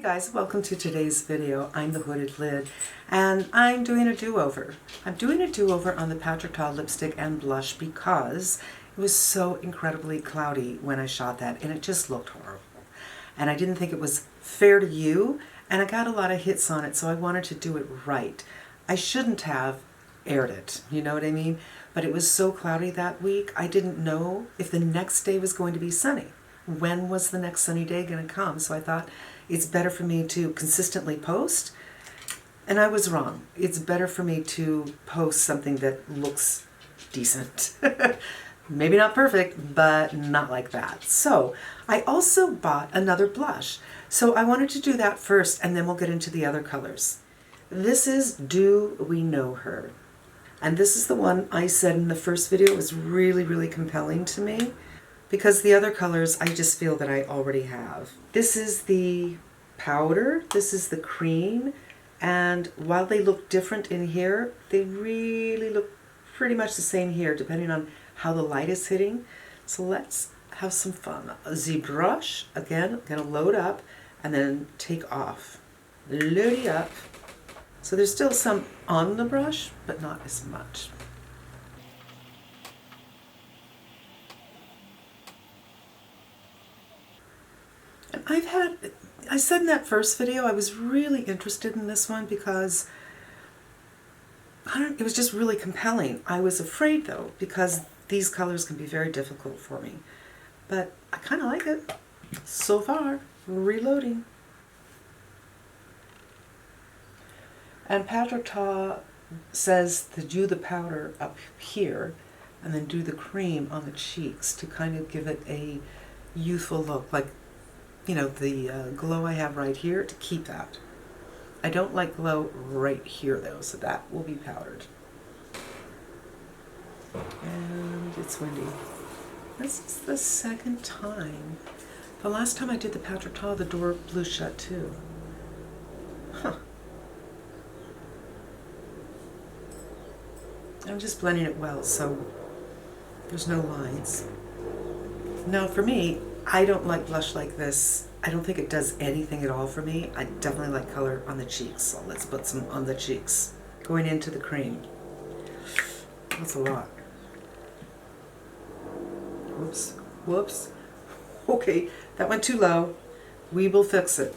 Hey guys, welcome to today's video. I'm the Hooded Lid and I'm doing a do-over. I'm doing a do-over on the Patrick Ta lipstick and blush because it was so incredibly cloudy when I shot that and it just looked horrible. And I didn't think it was fair to you and I got a lot of hits on it, so I wanted to do it right. I shouldn't have aired it, you know what I mean? But it was so cloudy that week, I didn't know if the next day was going to be sunny. When was the next sunny day going to come? So I thought it's better for me to consistently post. And I was wrong. It's better for me to post something that looks decent. Maybe not perfect, but not like that. So I also bought another blush. So I wanted to do that first and then we'll get into the other colors. This is Do We Know Her? And this is the one I said in the first video was really, really compelling to me, because the other colors I just feel that I already have. This is the powder, this is the cream, and while they look different in here, they really look pretty much the same here, depending on how the light is hitting. So let's have some fun. The brush, again, I'm gonna load up and then take off. Load up. So there's still some on the brush, but not as much. And I said in that first video, I was really interested in this one because it was just really compelling. I was afraid though, because these colors can be very difficult for me, but I kind of like it. So far, reloading. And Patrick Ta says to do the powder up here and then do the cream on the cheeks to kind of give it a youthful look, like, you know, the glow I have right here, to keep that. I don't like glow right here though, so that will be powdered. And it's windy. This is the second time. The last time I did the Patrick Ta, the door blew shut too. Huh. I'm just blending it well, so there's no lines. Now for me, I don't like blush like this. I don't think it does anything at all for me. I definitely like color on the cheeks, so let's put some on the cheeks. Going into the cream. That's a lot. Whoops, whoops. Okay, that went too low. We will fix it.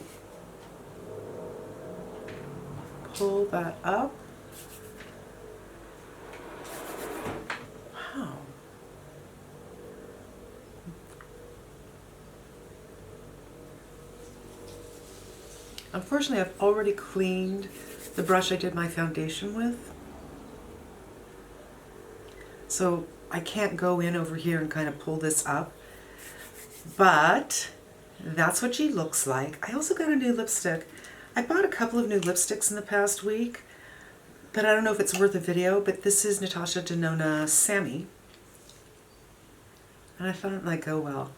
Pull that up. Wow. Unfortunately, I've already cleaned the brush I did my foundation with, so I can't go in over here and kind of pull this up, but that's what she looks like. I also got a new lipstick. I bought a couple of new lipsticks in the past week, but I don't know if it's worth a video, but this is Natasha Denona Sammy, and I thought it might go well.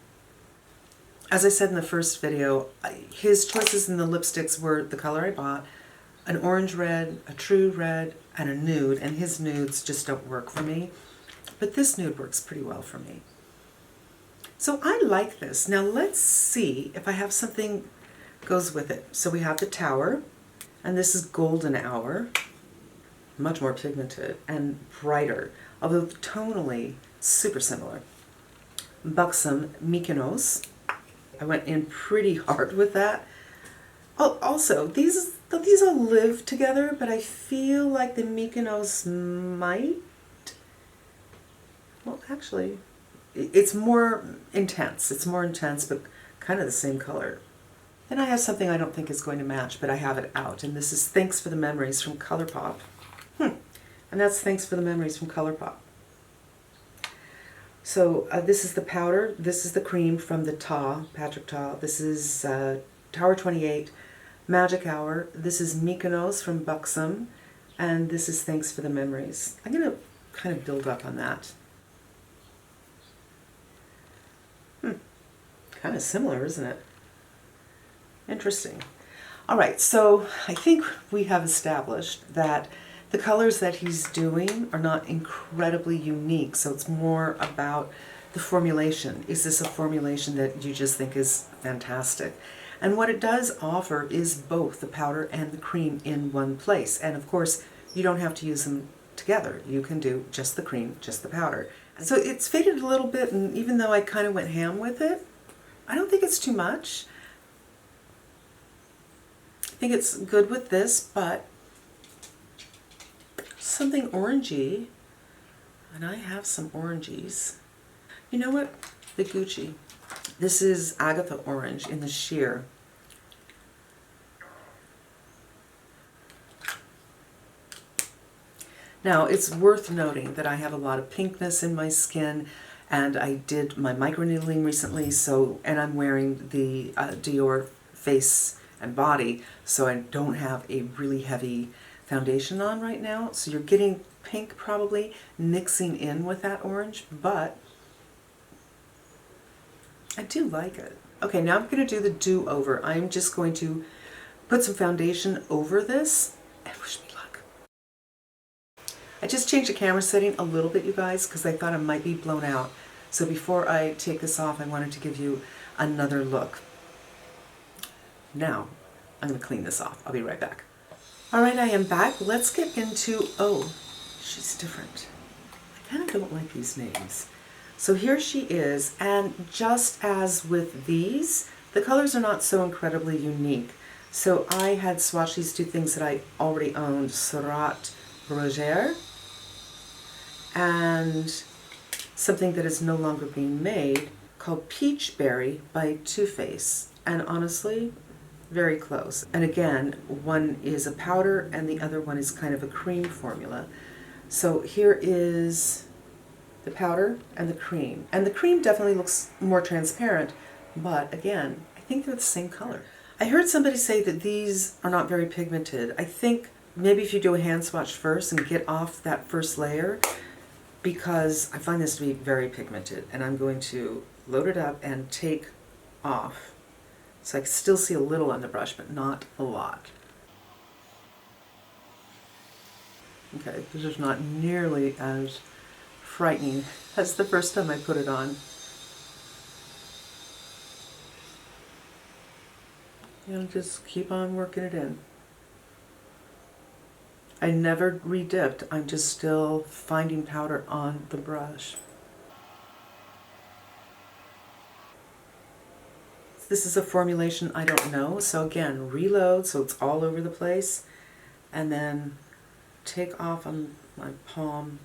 As I said in the first video, his choices in the lipsticks were the color I bought, an orange red, a true red, and a nude, and his nudes just don't work for me. But this nude works pretty well for me. So I like this. Now let's see if I have something goes with it. So we have the Tower, and this is Golden Hour, much more pigmented and brighter, although tonally super similar. Buxom Mykonos. I went in pretty hard with that. Oh, also, these all live together, but I feel like the Mykonos might, well, actually, it's more intense. It's more intense, but kind of the same color. Then I have something I don't think is going to match, but I have it out, and this is Thanks for the Memories from ColourPop. And that's Thanks for the Memories from ColourPop. So this is the powder, this is the cream from the Ta, Patrick Ta. This is Tower 28, Magic Hour. This is Mykonos from Buxom, and this is Thanks for the Memories. I'm going to kind of build up on that. Kind of similar, isn't it? Interesting. All right, so I think we have established that the colors that he's doing are not incredibly unique, so it's more about the formulation. Is this a formulation that you just think is fantastic? And what it does offer is both the powder and the cream in one place. And of course, you don't have to use them together. You can do just the cream, just the powder. So it's faded a little bit, and even though I kind of went ham with it, I don't think it's too much. I think it's good with this, but something orangey, and I have some orangies. You know what? The Gucci. This is Agatha Orange in the sheer. Now, it's worth noting that I have a lot of pinkness in my skin, and I did my microneedling recently, and I'm wearing the Dior face and body, so I don't have a really heavy foundation on right now. So you're getting pink probably mixing in with that orange, but I do like it. Okay, now I'm going to do the do-over. I'm just going to put some foundation over this and wish me luck. I just changed the camera setting a little bit, you guys, because I thought it might be blown out. So before I take this off, I wanted to give you another look. Now, I'm going to clean this off. I'll be right back. All right, I am back. Let's get into, oh, she's different. I kind of don't like these names. So here she is, and just as with these, the colors are not so incredibly unique. So I had swatched these two things that I already owned, Surat Roger, and something that is no longer being made called Peach Berry by Too Faced. And honestly, very close. And again, one is a powder and the other one is kind of a cream formula. So here is the powder and the cream. And the cream definitely looks more transparent, but again, I think they're the same color. I heard somebody say that these are not very pigmented. I think maybe if you do a hand swatch first and get off that first layer, because I find this to be very pigmented, and I'm going to load it up and take off. So I can still see a little on the brush, but not a lot. Okay, this is not nearly as frightening as the first time I put it on. And just keep on working it in. I never re-dipped, I'm just still finding powder on the brush. This is a formulation I don't know, so again, reload so it's all over the place, and then take off on my palm.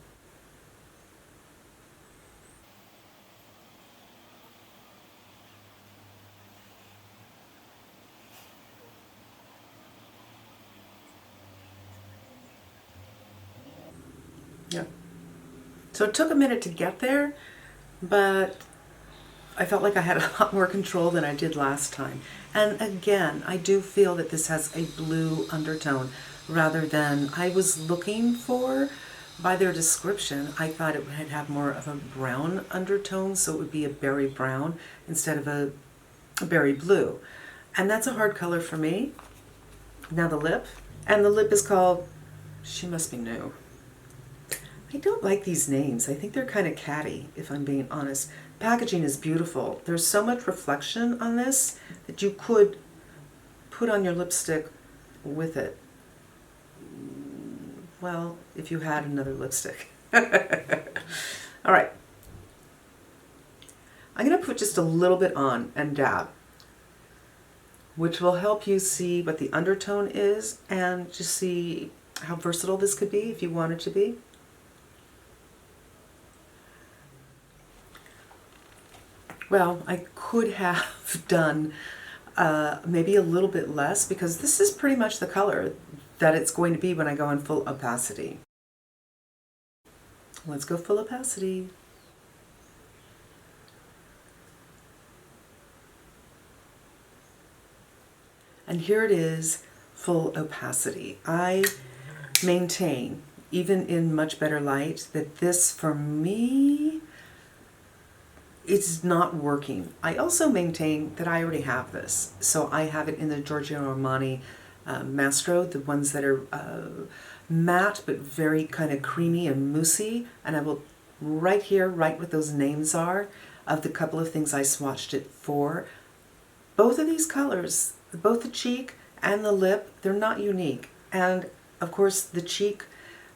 Yeah. So it took a minute to get there, but I felt like I had a lot more control than I did last time. And again, I do feel that this has a blue undertone rather than I was looking for. By their description, I thought it would have more of a brown undertone, so it would be a berry brown instead of a berry blue. And that's a hard color for me. Now the lip. And the lip is called She Must Be New. I don't like these names. I think they're kind of catty, if I'm being honest. Packaging is beautiful. There's so much reflection on this that you could put on your lipstick with it. Well, if you had another lipstick. All right. I'm going to put just a little bit on and dab, which will help you see what the undertone is and just see how versatile this could be if you want it to be. Well, I could have done maybe a little bit less because this is pretty much the color that it's going to be when I go in full opacity. Let's go full opacity. And here it is, full opacity. I maintain, even in much better light, that this for me, it's not working. I also maintain that I already have this. So I have it in the Giorgio Armani Mastro, the ones that are matte but very kind of creamy and moussey. And I will right here write what those names are of the couple of things I swatched it for. both of these colors, both the cheek and the lip, they're not unique. And of course the cheek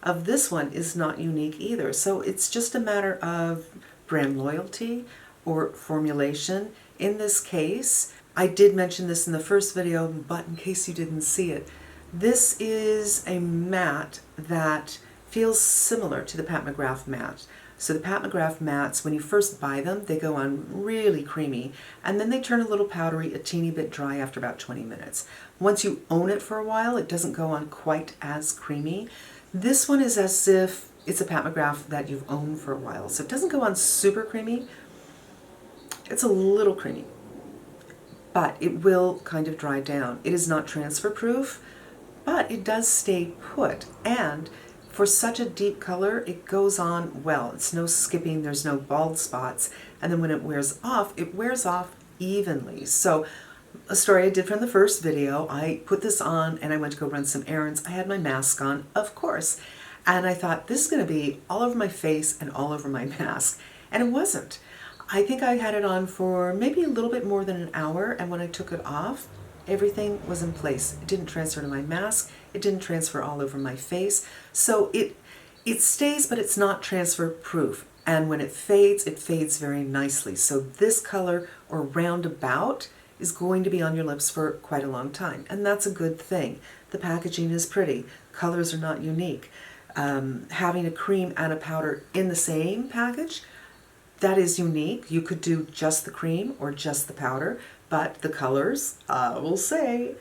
of this one is not unique either. So it's just a matter of brand loyalty or formulation. In this case, I did mention this in the first video, but in case you didn't see it, this is a matte that feels similar to the Pat McGrath matte. So the Pat McGrath mattes, when you first buy them, they go on really creamy, and then they turn a little powdery, a teeny bit dry after about 20 minutes. Once you own it for a while, it doesn't go on quite as creamy. This one is as if it's a Pat McGrath that you've owned for a while. So it doesn't go on super creamy. It's a little creamy, but it will kind of dry down. It is not transfer proof, but it does stay put. And for such a deep color, it goes on well. It's no skipping, there's no bald spots. And then when it wears off evenly. So a story I did from the first video, I put this on and I went to go run some errands. I had my mask on, of course. And I thought, this is gonna be all over my face and all over my mask. And it wasn't. I think I had it on for maybe a little bit more than an hour, and when I took it off, everything was in place. It didn't transfer to my mask. It didn't transfer all over my face. So it stays, but it's not transfer proof. And when it fades very nicely. So this color, or roundabout, is going to be on your lips for quite a long time. And that's a good thing. The packaging is pretty. Colors are not unique. Having a cream and a powder in the same package, that is unique. You could do just the cream or just the powder, but the colors, I will say,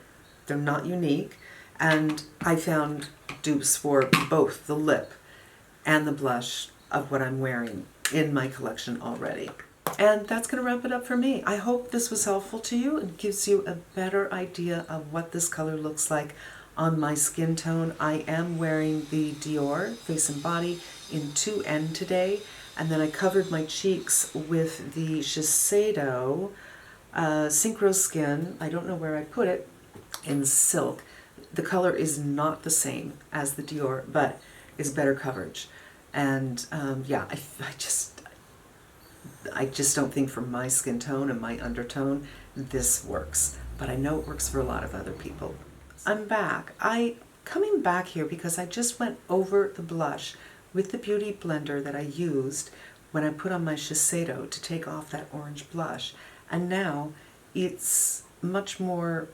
they're not unique. And I found dupes for both the lip and the blush of what I'm wearing in my collection already. And that's going to wrap it up for me. I hope this was helpful to you and gives you a better idea of what this color looks like on my skin tone. I am wearing the Dior Face and Body in 2N today. And then I covered my cheeks with the Shiseido Synchro Skin, I don't know where I put it, in silk. The color is not the same as the Dior, but is better coverage. And yeah, I just don't think for my skin tone and my undertone, this works. But I know it works for a lot of other people. I'm back. Coming back here because I just went over the blush with the Beauty Blender that I used when I put on my Shiseido to take off that orange blush. And now it's much more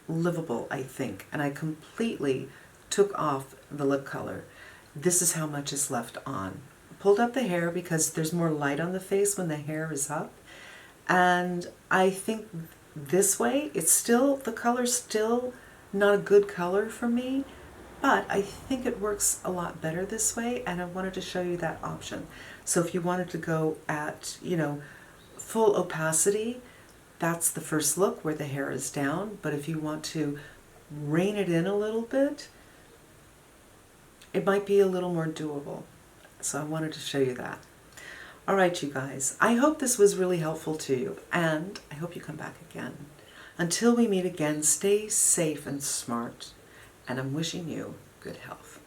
livable, I think. And I completely took off the lip color. This is how much is left on. Pulled up the hair because there's more light on the face when the hair is up. And I think this way, the color's still not a good color for me, but I think it works a lot better this way, and I wanted to show you that option. So if you wanted to go at, full opacity, that's the first look where the hair is down. But if you want to rein it in a little bit, it might be a little more doable. So I wanted to show you that. All right, you guys, I hope this was really helpful to you, and I hope you come back again. Until we meet again, stay safe and smart, and I'm wishing you good health.